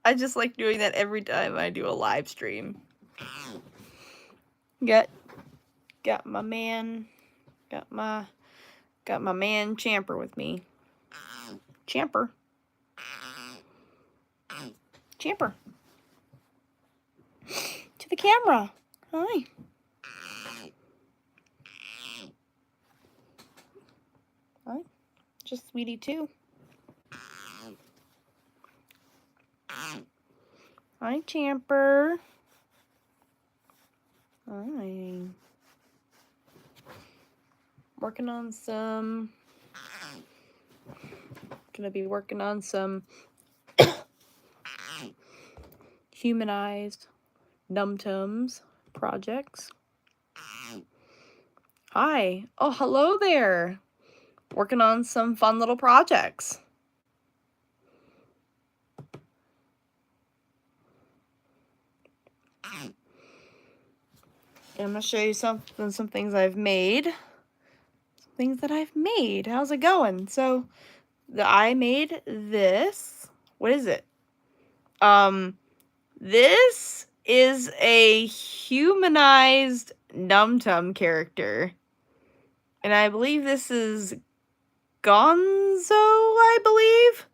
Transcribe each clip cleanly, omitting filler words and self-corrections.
I just like doing that every time I do a live stream. Got my man, got my man Champer with me. Champer. Champer. To the camera. Hi. Hi. Just Sweetie too. Hi, Champer. Hi. Working on some... Gonna be working on some Humanized Numtums projects. Hi. Oh, hello there. Working on some fun little projects. And I'm gonna show you some things I've made. Some things that I've made. How's it going? So, I made this. What is it? This is a humanized Numtum character. And I believe this is Gonzo, I believe?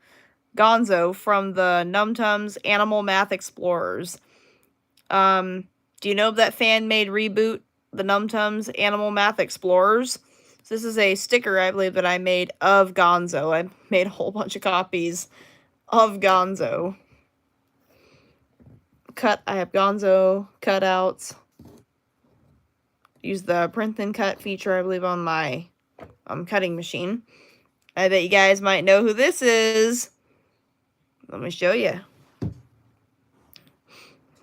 Gonzo from the Numtums Animal Math Explorers. Do you know that fan-made reboot, the Numtums Animal Math Explorers? So this is a sticker, I believe, that I made of Gonzo. I made a whole bunch of copies of Gonzo. I have Gonzo cutouts. Use the print and cut feature, I believe, on my cutting machine. I bet you guys might know who this is. Let me show you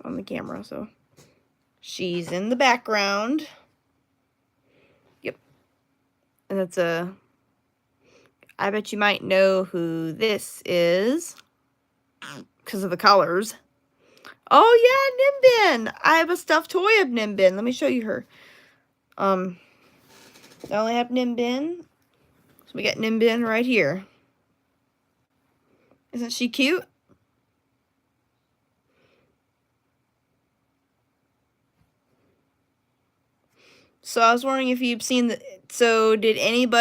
on the camera. So she's in the background. Yep. And that's I bet you might know who this is because of the colors. Oh yeah, Nimbin. I have a stuffed toy of Nimbin. Let me show you her. I only have Nimbin. So we got Nimbin right here. Isn't she cute? So I was wondering if you've seen the... So did any of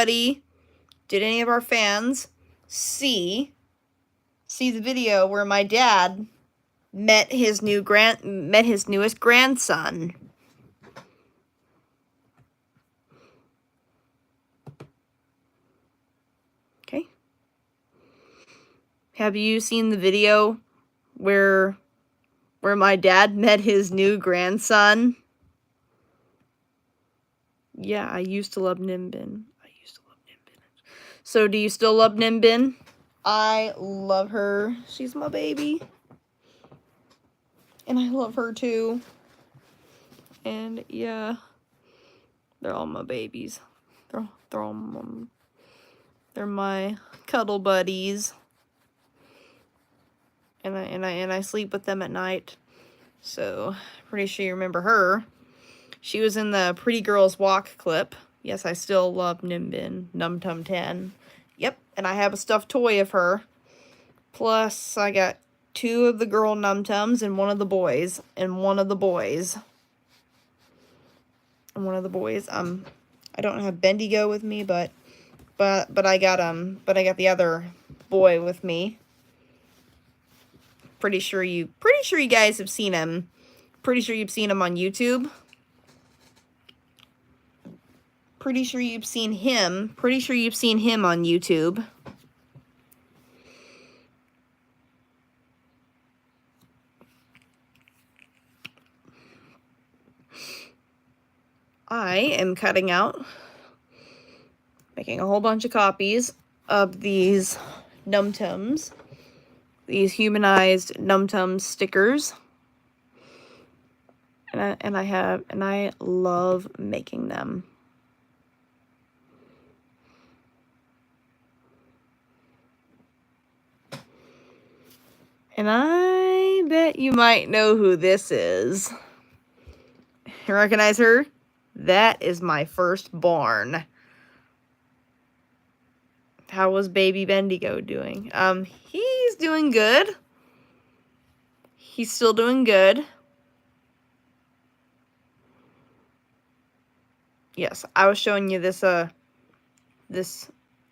our fans see the video where my dad met his newest grandson? Okay. Have you seen the video where my dad met his new grandson? Yeah, I used to love Nimbin. So do you still love Nimbin? I love her. She's my baby. And I love her too. And yeah, they're all my babies. They're my cuddle buddies. And I sleep with them at night. So, pretty sure you remember her. She was in the Pretty Girls Walk clip. Yes, I still love Nimbin, Numtum 10. Yep, and I have a stuffed toy of her. Plus, I got 2 of the girl Numtums and one of the boys. I don't have Bendigo with me, but I got the other boy with me. Pretty sure you guys have seen him. Pretty sure you've seen him on YouTube. Pretty sure you've seen him on YouTube. I am cutting out, making a whole bunch of copies of these Numtums, these Humanized Numtums stickers. And I love making them. And I bet you might know who this is. You recognize her? That is my firstborn. How was baby Bendigo doing? He's doing good. He's still doing good. Yes, I was showing you this,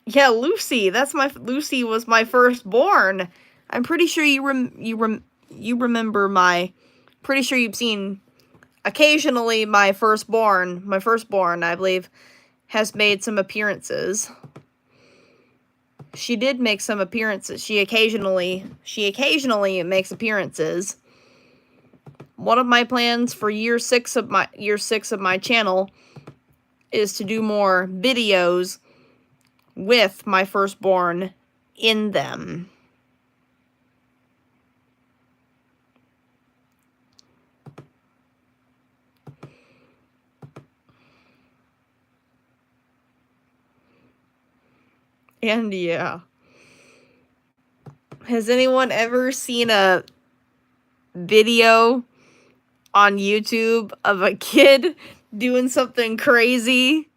yeah, Lucy. Lucy was my firstborn. I'm pretty sure you remember pretty sure you've seen occasionally my firstborn, I believe, has made some appearances. She did make some appearances. She occasionally makes appearances. One of my plans for year 6 of my channel is to do more videos with my firstborn in them. And yeah. Has anyone ever seen a video on YouTube of a kid doing something crazy?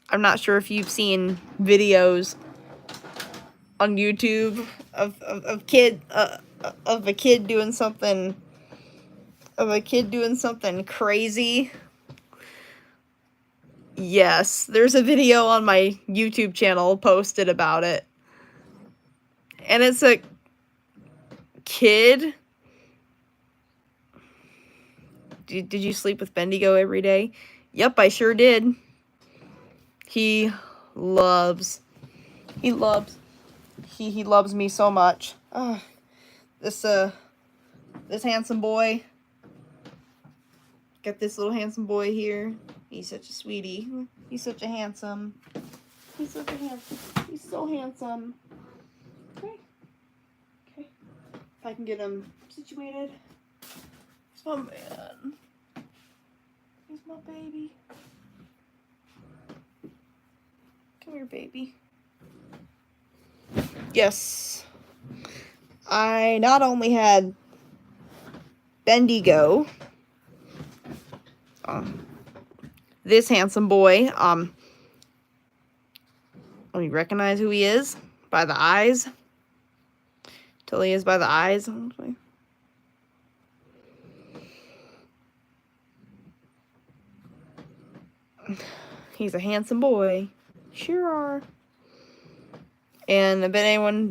I'm not sure if you've seen videos on YouTube of a kid doing something crazy. Yes, there's a video on my YouTube channel posted about it. And it's a kid. Did you sleep with Bendigo every day? Yep, I sure did. He loves me so much. This handsome boy. Got this little handsome boy here. He's such a sweetie. He's such a handsome. He's so handsome. Okay. If I can get him situated. Oh man. He's my baby. Come here, baby. Yes. I not only had Bendigo, this handsome boy, let me recognize who he is by the eyes. Totally is by the eyes. He's a handsome boy. Sure are. And I bet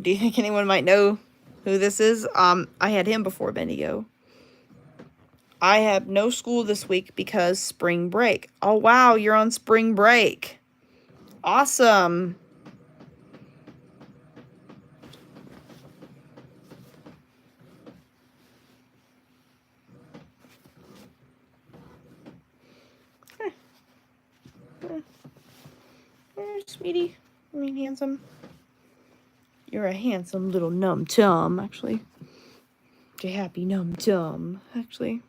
do you think anyone might know who this is? I had him before Bendigo. I have no school this week because spring break. Oh, wow, you're on spring break. Awesome. Sweetie. I mean, handsome. You're a handsome little num-tum, actually. You're happy num-tum, actually.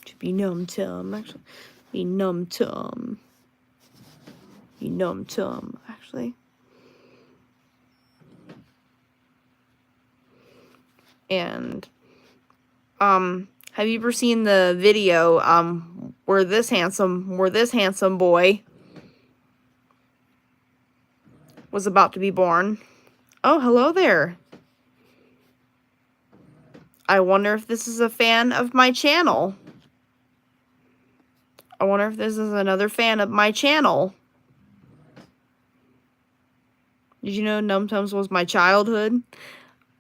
Should be num-tum, actually. Be num-tum. Be num-tum, actually. And, have you ever seen the video, where this handsome boy was about to be born? Oh, hello there. I wonder if this is a fan of my channel. I wonder if this is another fan of my channel. Did you know Numtums was my childhood?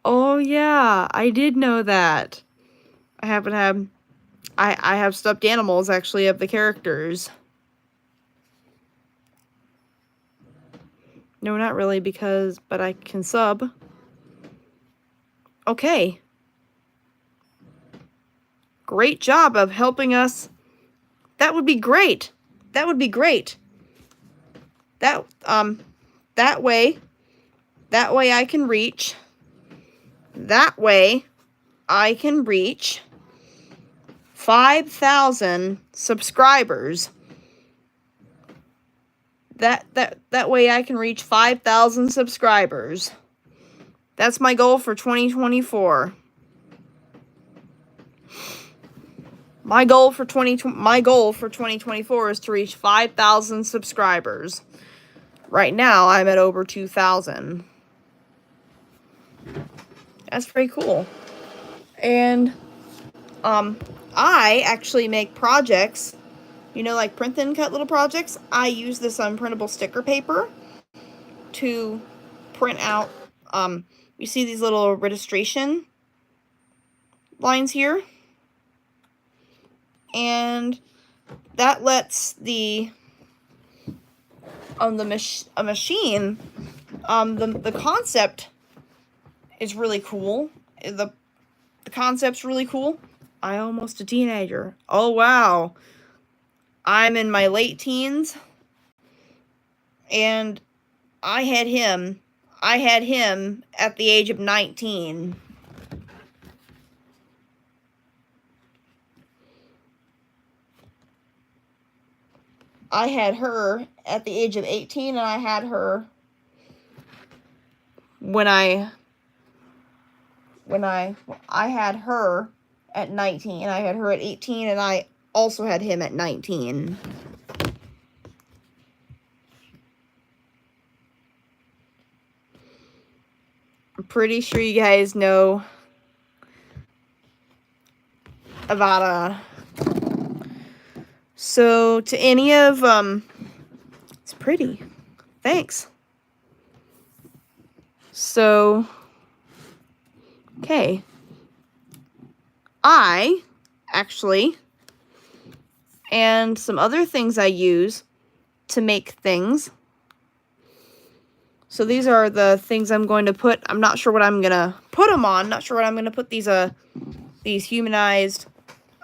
Oh yeah, I did know that. I happen to have I have stuffed animals actually of the characters. No, not really, but I can sub. Okay. Great job of helping us. That would be great. That would be great. That way I can reach. That way I can reach 5,000 subscribers. That way I can reach 5,000 subscribers. That's my goal for 2024. My goal for 2024 is to reach 5,000 subscribers. Right now I'm at over 2,000. That's pretty cool. And I actually make projects, you know, like print and cut little projects. I use this unprintable sticker paper to print out, you see these little registration lines here? And that lets the machine, the concept is really cool. The concept's really cool. I'm almost a teenager. Oh, wow. I'm in my late teens. And I had him at the age of 19. I had her at the age of 18, and I had her when I had her at 19. I had her at 18, and I also had him at 19. I'm pretty sure you guys know about so to any of it's pretty. Thanks. So okay. I actually, and some other things I use to make things. So these are the things I'm going to put. I'm not sure what I'm gonna put them on. Not sure what I'm gonna put these humanized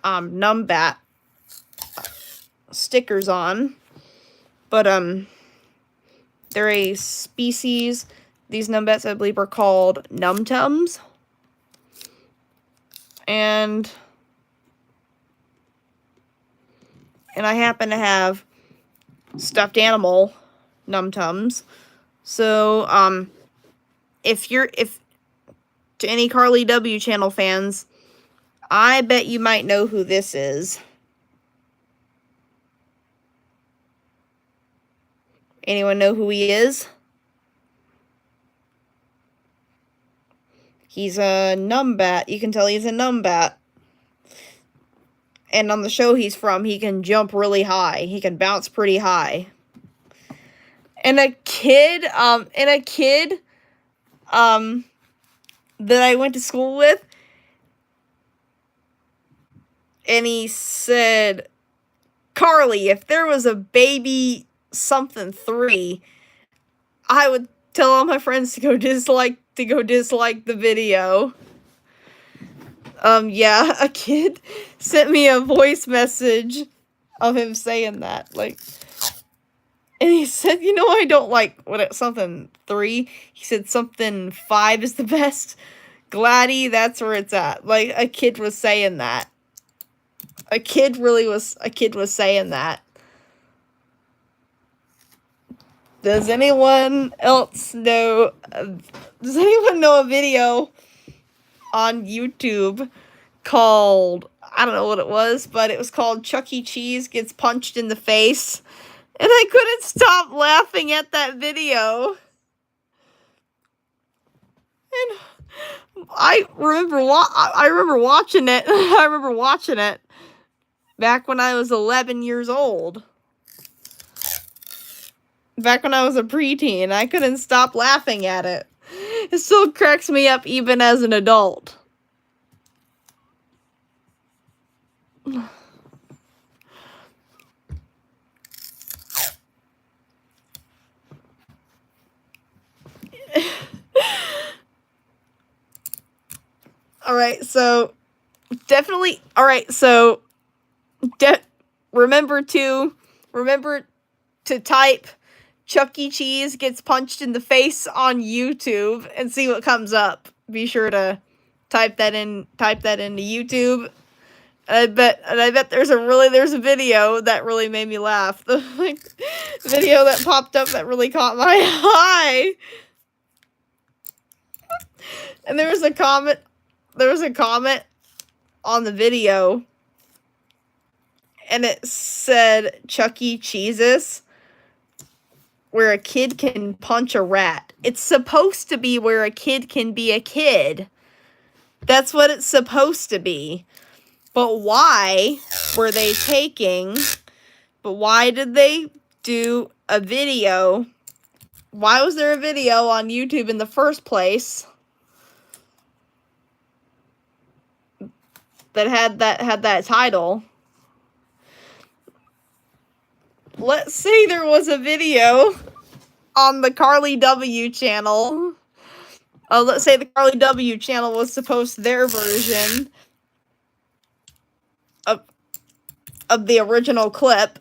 Numbat stickers on. But they're a species. These Numbats, I believe, are called Numtums. And I happen to have stuffed animal Numtums. So, if to any Carly W channel fans, I bet you might know who this is. Anyone know who he is? He's a Numbat. You can tell he's a Numbat. And on the show he's from, he can jump really high. He can bounce pretty high. And a kid that I went to school with, and he said, Carly, if there was a baby something 3, I would tell all my friends to go dislike the video. Yeah, a kid sent me a voice message of him saying that, like, and he said, you know, I don't like something 3. He said something 5 is the best. Gladdy, that's where it's at. Like, a kid was saying that. A kid was saying that. Does anyone else know, does anyone know a video on YouTube called, I don't know what it was, but it was called Chuck E. Cheese Gets Punched in the Face? And I couldn't stop laughing at that video. And I remember watching it. I remember watching it back when I was 11 years old. Back when I was a preteen. I couldn't stop laughing at it. It still cracks me up even as an adult. Alright, so definitely, alright, so remember to type Chuck E. Cheese Gets Punched in the Face on YouTube and see what comes up. Be sure to type that into YouTube. And I bet there's a video that really made me laugh. The video that popped up that really caught my eye. And there was a comment on the video, and it said Chuck E. Cheese's, where a kid can punch a rat. It's supposed to be where a kid can be a kid. That's what it's supposed to be. But why were they but why did they do a video? Why was there a video on YouTube in the first place that had that title? Let's say there was a video on the Carly W channel. Let's say the Carly W channel was supposed their version of the original clip,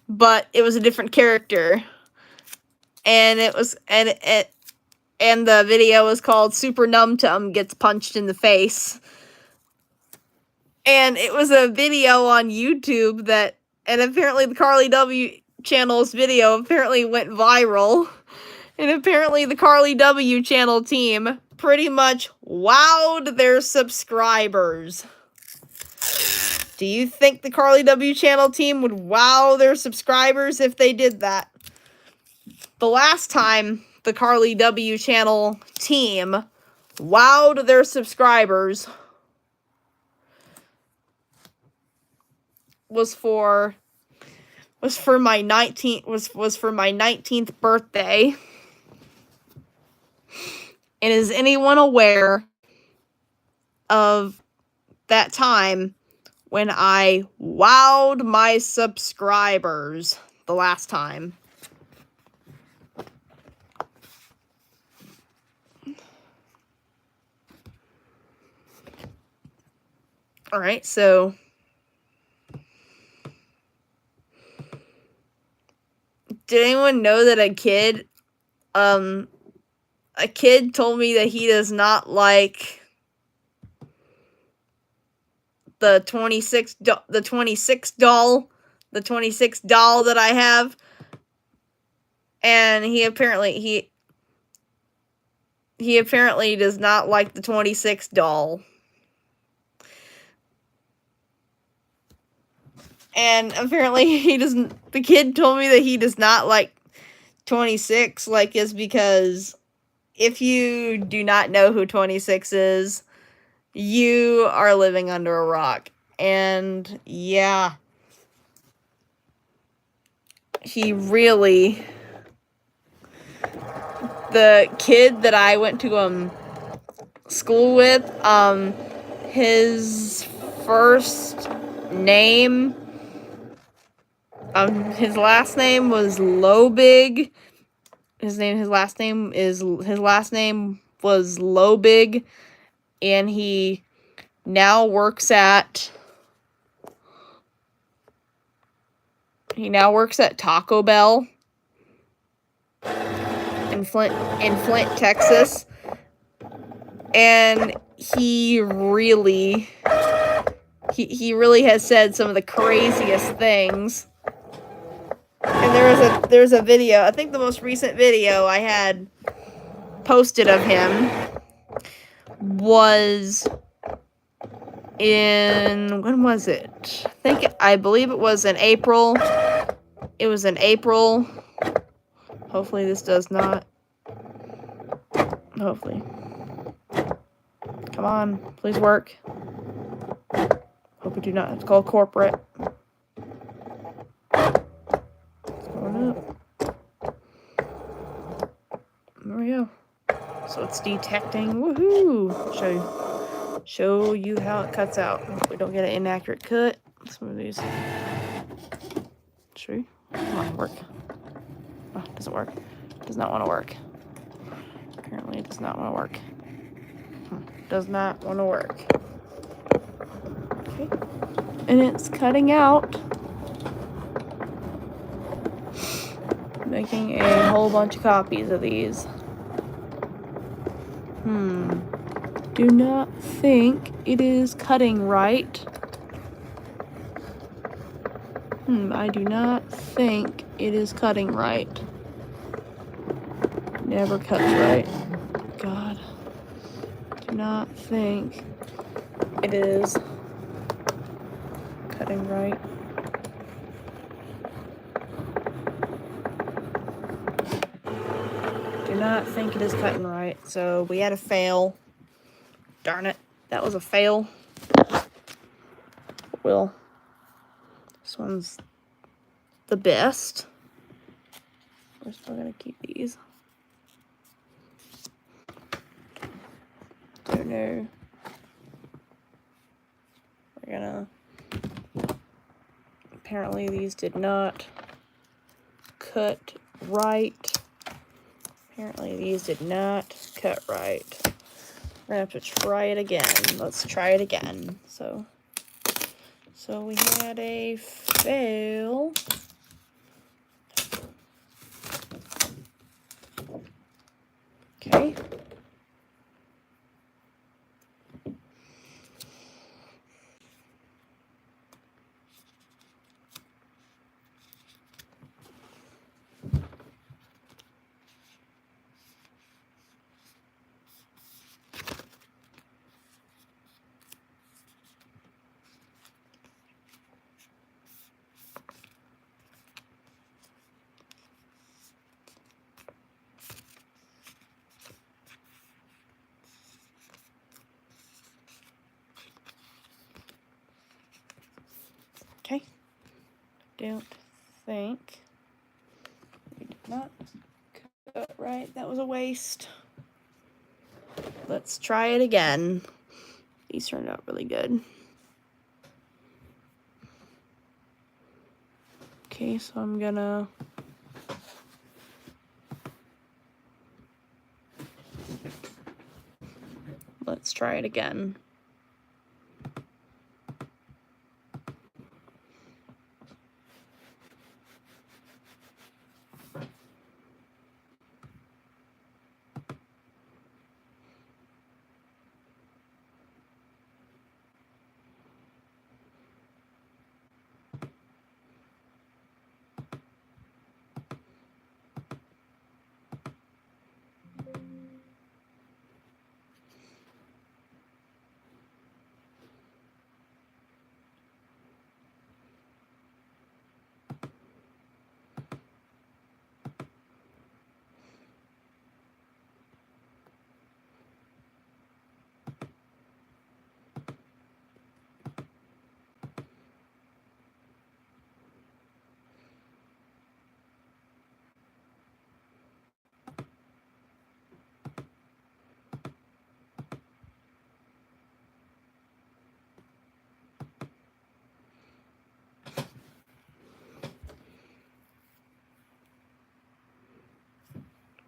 but it was a different character, and and the video was called Super Numtum Gets Punched in the Face, and it was a video on YouTube and apparently the Carly W channel's video apparently went viral, and apparently the Carly W channel team pretty much wowed their subscribers. Do you think the Carly W channel team would wow their subscribers if they did that? The last time the Carly W channel team wowed their subscribers was for my 19th birthday. And is anyone aware of that time when I wowed my subscribers the last time? Alright, so did anyone know that a kid told me that he does not like the 26 doll that I have, and he apparently does not like the 26 doll. And apparently the kid told me that he does not like 26 is because if you do not know who 26 is, you are living under a rock. And yeah, the kid that I went to school with, his first name, his last name was Lobig. His last name was Lobig, and he now works at Taco Bell in Flint, Texas. And he really has said some of the craziest things. And there's a video, I think the most recent video I had posted of him was when was it? I believe it was in April. It was in April. Hopefully this does not. Hopefully. Come on, please work. Hope we do not have to call corporate. There we go. So it's detecting. Woohoo! Show you how it cuts out. If we don't get an inaccurate cut, let's move these. True. Come on, work. Oh, it doesn't work. It does not want to work. Apparently it does not want to work. Does not want to work. Okay. And it's cutting out. Making a whole bunch of copies of these. Do not think it is cutting right. I do not think it is cutting right. Never cuts right. God. Do not think it is cutting right. Do not think it is cutting right. So we had a fail. Darn it. That was a fail. Well, this one's the best. We're still gonna keep these. Don't know. We're gonna. Apparently, these did not cut right. Apparently, these did not cut right. We're gonna have to try it again. Let's try it again. So we had a fail. Okay. Okay. Don't think we did not cut right. That was a waste. Let's try it again. These turned out really good. Okay, so I'm gonna let's try it again.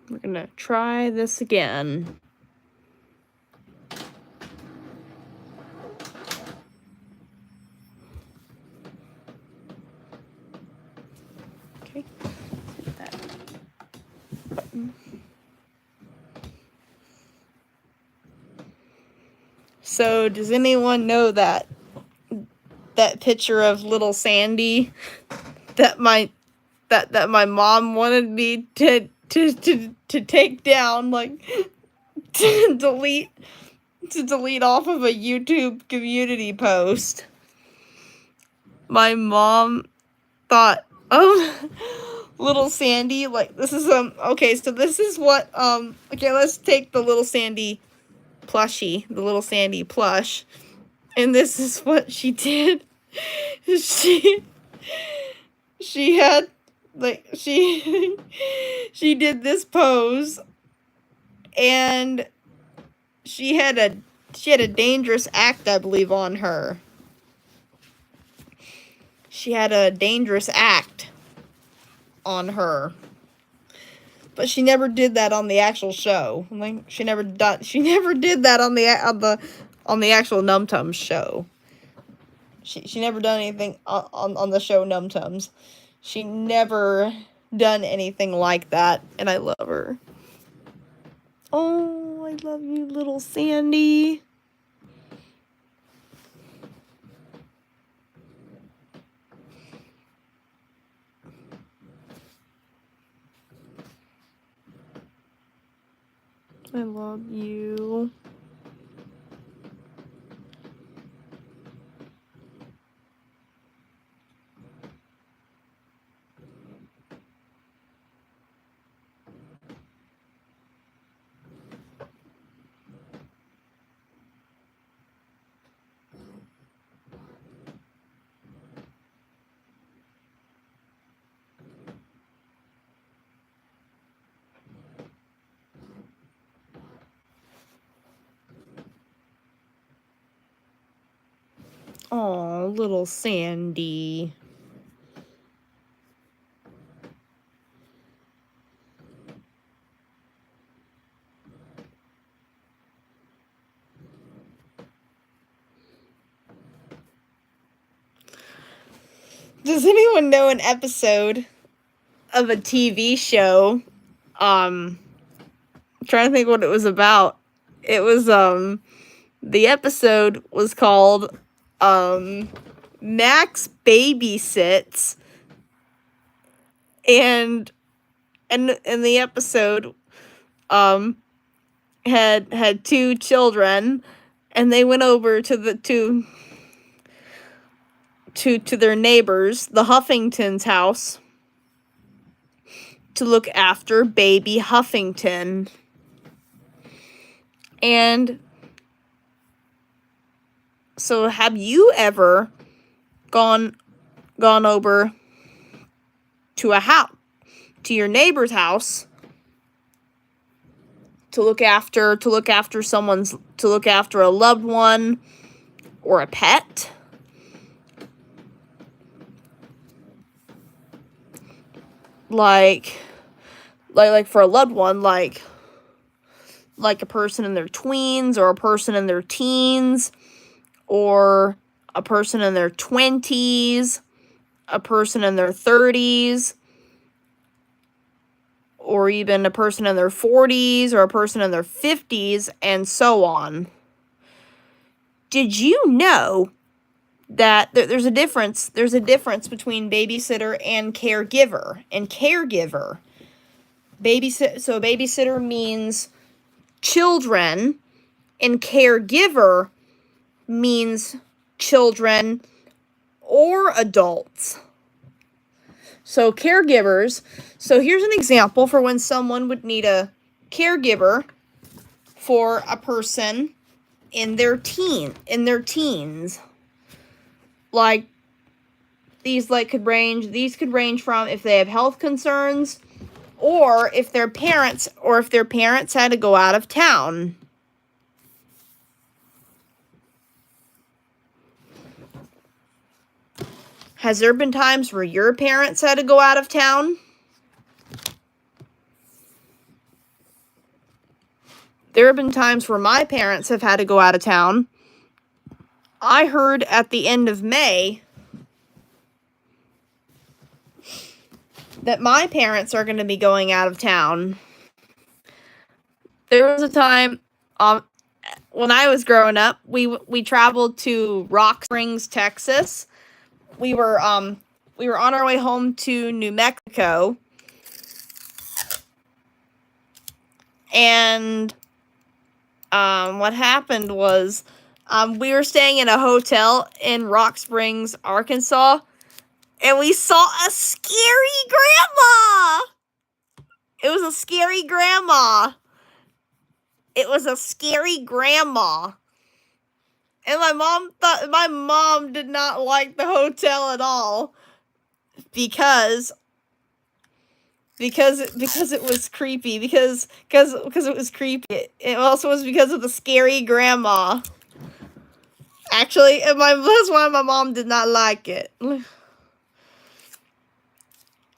We're gonna try this again. Okay. Hit that button. So, does anyone know that picture of little Sandy that my mom wanted me to take down, like to delete off of a YouTube community post? My mom thought, little Sandy, like this is okay, so this is what okay, let's take the little Sandy plushie, the little Sandy plush, and this is what she did. She had, like, she did this pose, and she had a dangerous act, I believe, on her. She had a dangerous act on her. But she never did that on the actual show. Like, she never did that on the actual Numtums show. She never done anything on the show Numtums. She never done anything like that, and I love her. Oh, I love you, little Sandy. I love you. Oh, little Sandy. Does anyone know an episode of a TV show? I'm trying to think what it was about. It was, the episode was called, Max Babysits. And the episode, had two children, and they went over to their neighbors, the Huffington's house, to look after baby Huffington. And so have you ever gone over to your neighbor's house to look after a loved one or a pet? Like for a loved one, like a person in their tweens, or a person in their teens, or a person in their 20s, a person in their 30s, or even a person in their 40s, or a person in their 50s, and so on. Did you know that there's a difference between babysitter and caregiver? Babysitter means children, and caregiver means children or adults. So caregivers, so here's an example for when someone would need a caregiver for a person in their teens. Like these could range from if they have health concerns, or if their parents had to go out of town. Has there been times where your parents had to go out of town? There have been times where my parents have had to go out of town. I heard at the end of May that my parents are going to be going out of town. There was a time when I was growing up, we traveled to Rock Springs, Texas. We were on our way home to New Mexico, and what happened was we were staying in a hotel in Rock Springs, Arkansas, and we saw a scary grandma. It was a scary grandma. And my mom did not like the hotel at all because it was creepy. Because it was creepy. It also was because of the scary grandma. Actually, that's why my mom did not like it.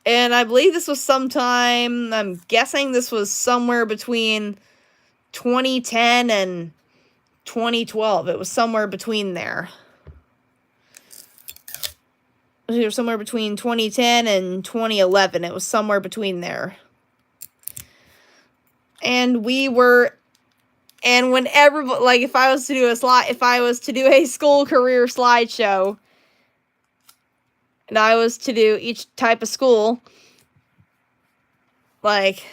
And I believe this was sometime, I'm guessing this was somewhere between 2010 and 2012. It was somewhere between there. It was somewhere between 2010 and 2011. It was somewhere between there. And whenever, like, if I was to do a school career slideshow, and I was to do each type of school, like,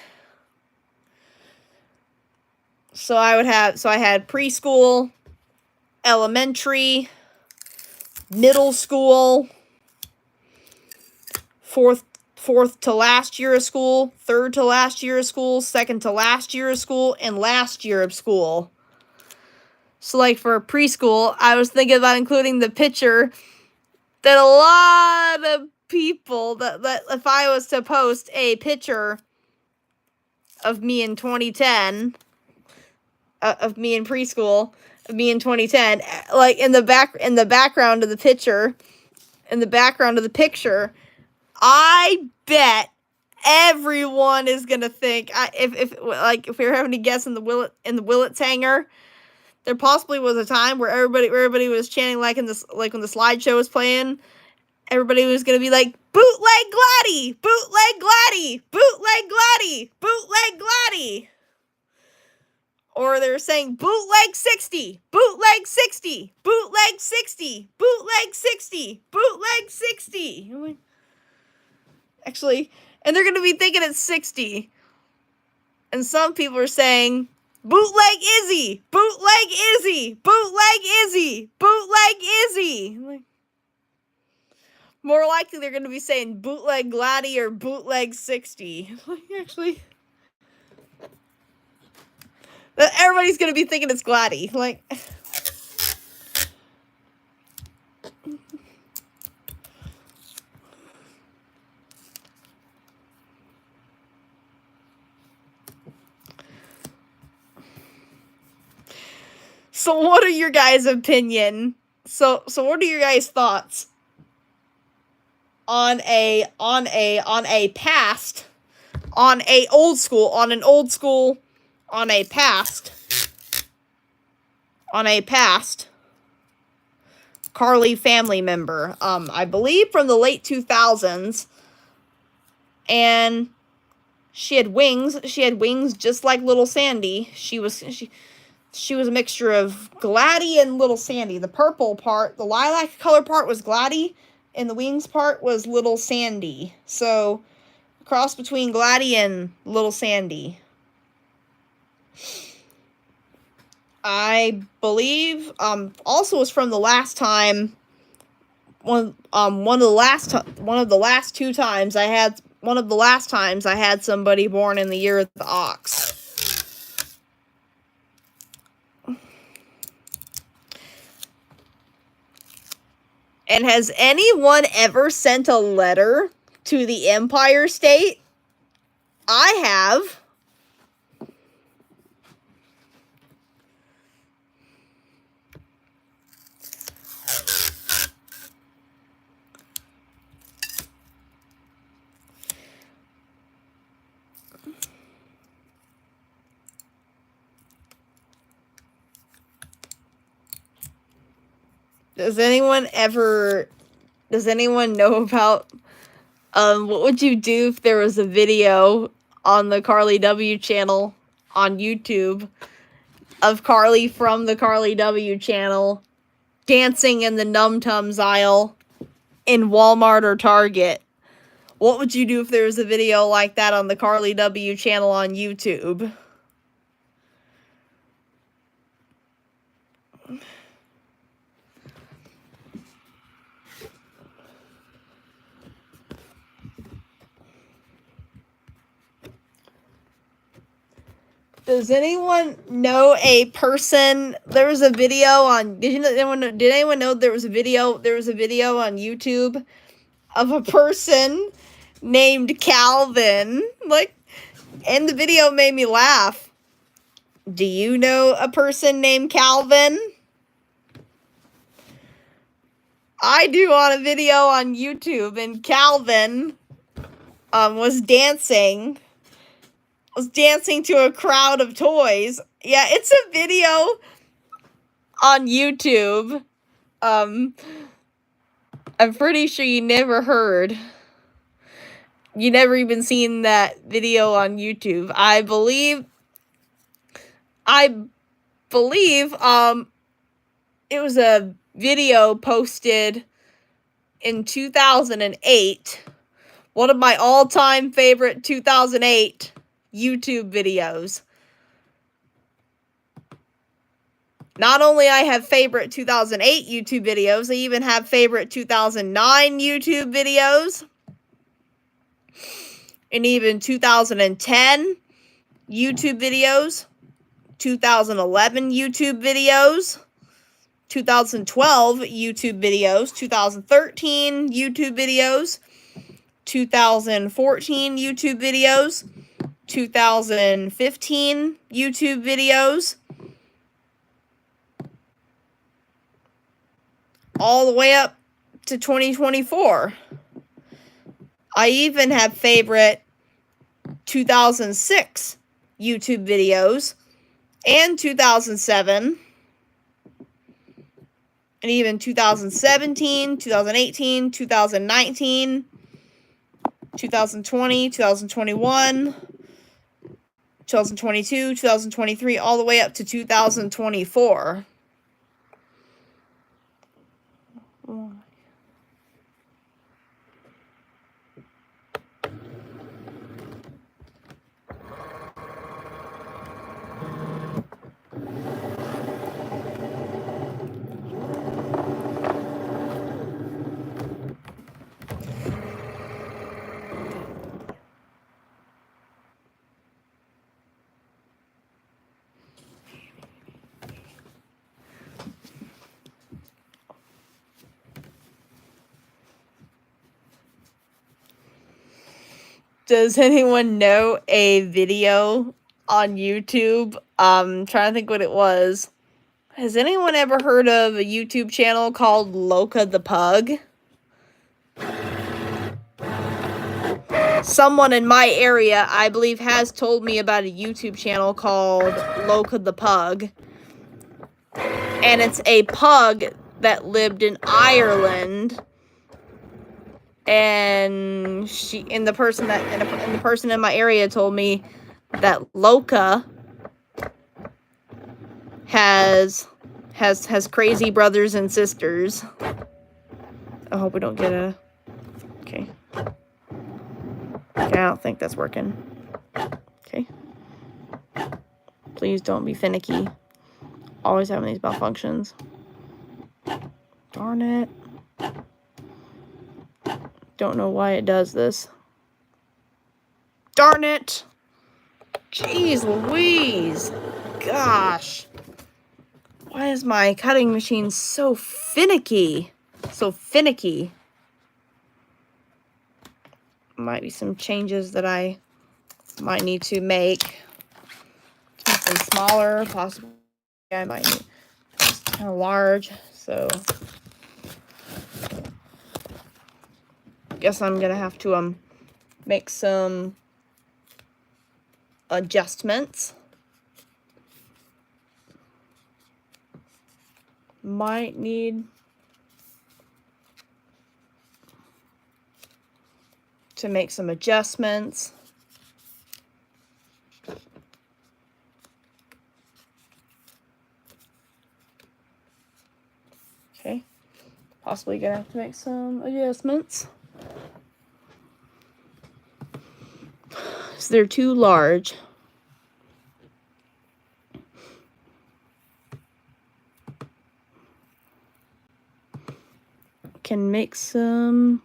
so I had preschool, elementary, middle school, fourth to last year of school, third to last year of school, second to last year of school, and last year of school. So, like, for preschool, I was thinking about including the picture that a lot of people, that if I was to post a picture of me in 2010, of me in preschool, of me in 2010, like in the background of the picture, I bet everyone is gonna think, if we were having to guess in the Willits hangar, there possibly was a time where everybody was chanting like when the slideshow was playing. Everybody was gonna be like, bootleg Gladdy, bootleg Gladdy, bootleg Gladdy, bootleg Gladdy. Or they were saying bootleg 60, bootleg 60, bootleg 60, bootleg 60, bootleg 60. Actually, and they're gonna be thinking it's 60. And some people are saying bootleg Izzy, bootleg Izzy, bootleg Izzy, bootleg Izzy. More likely they're gonna be saying bootleg Gladdy or bootleg 60. Actually, everybody's gonna be thinking it's Gladdy. Like, so what are your guys' opinion? So what are your guys' thoughts on an old past Carly family member, I believe from the late 2000s, and she had wings just like Little Sandy. She was a mixture of Gladdy and Little Sandy. The purple part, the lilac color part was Gladdy, and the wings part was Little Sandy. So, a cross between Gladdy and Little Sandy. I believe, also was from the last time, one of the last times I had somebody born in the year of the ox. And has anyone ever sent a letter to the Empire State? I have. Does anyone know about, what would you do if there was a video on the Carly W channel on YouTube of Carly from the Carly W channel dancing in the Numtums aisle in Walmart or Target? What would you do if there was a video like that on the Carly W channel on YouTube? Does anyone know a person? There was a video on. Did anyone know there was a video? There was a video on YouTube of a person named Calvin. Like, and the video made me laugh. Do you know a person named Calvin? I do, on a video on YouTube, and Calvin was dancing to a crowd of toys. Yeah, it's a video on YouTube. I'm pretty sure you never even seen that video on YouTube. I believe it was a video posted in 2008. One of my all-time favorite 2008 YouTube videos. Not only I have favorite 2008 YouTube videos, I even have favorite 2009 YouTube videos. And even 2010 YouTube videos. 2011 YouTube videos. 2012 YouTube videos. 2013 YouTube videos. 2014 YouTube videos. 2015 YouTube videos, all the way up to 2024. I even have favorite 2006 YouTube videos and 2007 and even 2017, 2018, 2019, 2020, 2021, 2022, 2023, all the way up to 2024. Does anyone know a video on YouTube? Trying to think what it was. Has anyone ever heard of a YouTube channel called Loka the Pug? Someone in my area, I believe, has told me about a YouTube channel called Loka the Pug. And it's a pug that lived in Ireland. And the person in my area told me that Loka has crazy brothers and sisters. I hope we don't get a... Okay. I don't think that's working. Okay. Please don't be finicky. Always having these malfunctions. Darn it. Don't know why it does this. Darn it! Jeez Louise! Gosh! Why is my cutting machine so finicky? So finicky. Might be some changes that I might need to make. Make them smaller, possibly. I might need just kind of large, so guess I'm gonna have to make some adjustments. Might need to make some adjustments. Okay, possibly gonna have to make some adjustments. So they're too large. Can make some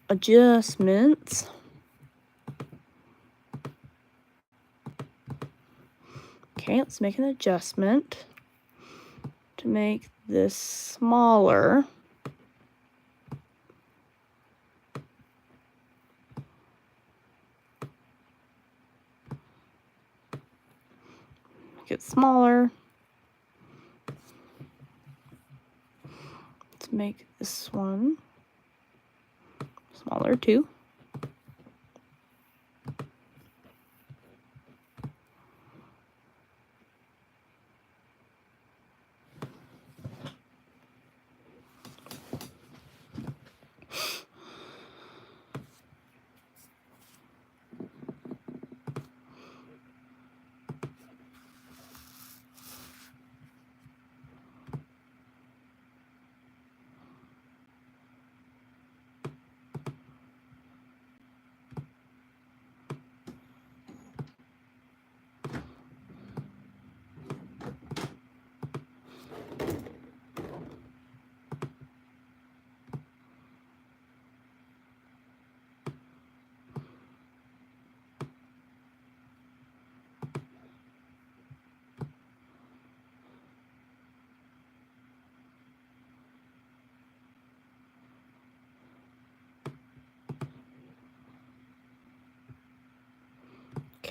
adjustments. Okay, let's make an adjustment to make this smaller. Make it smaller. Let's make this one smaller too.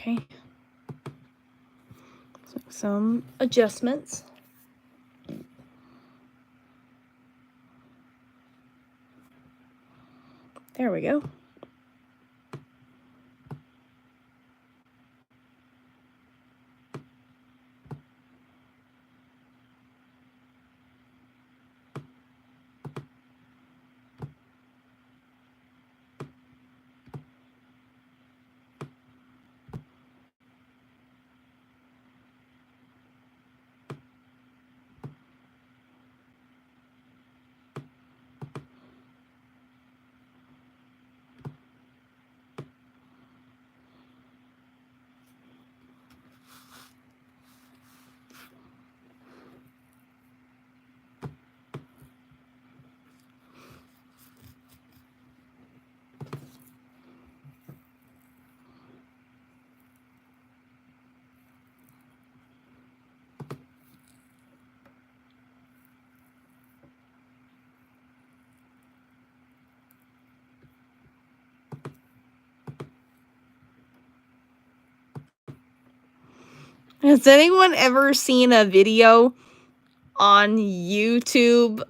Okay, let's make some adjustments. There we go. Has anyone ever seen a video on YouTube?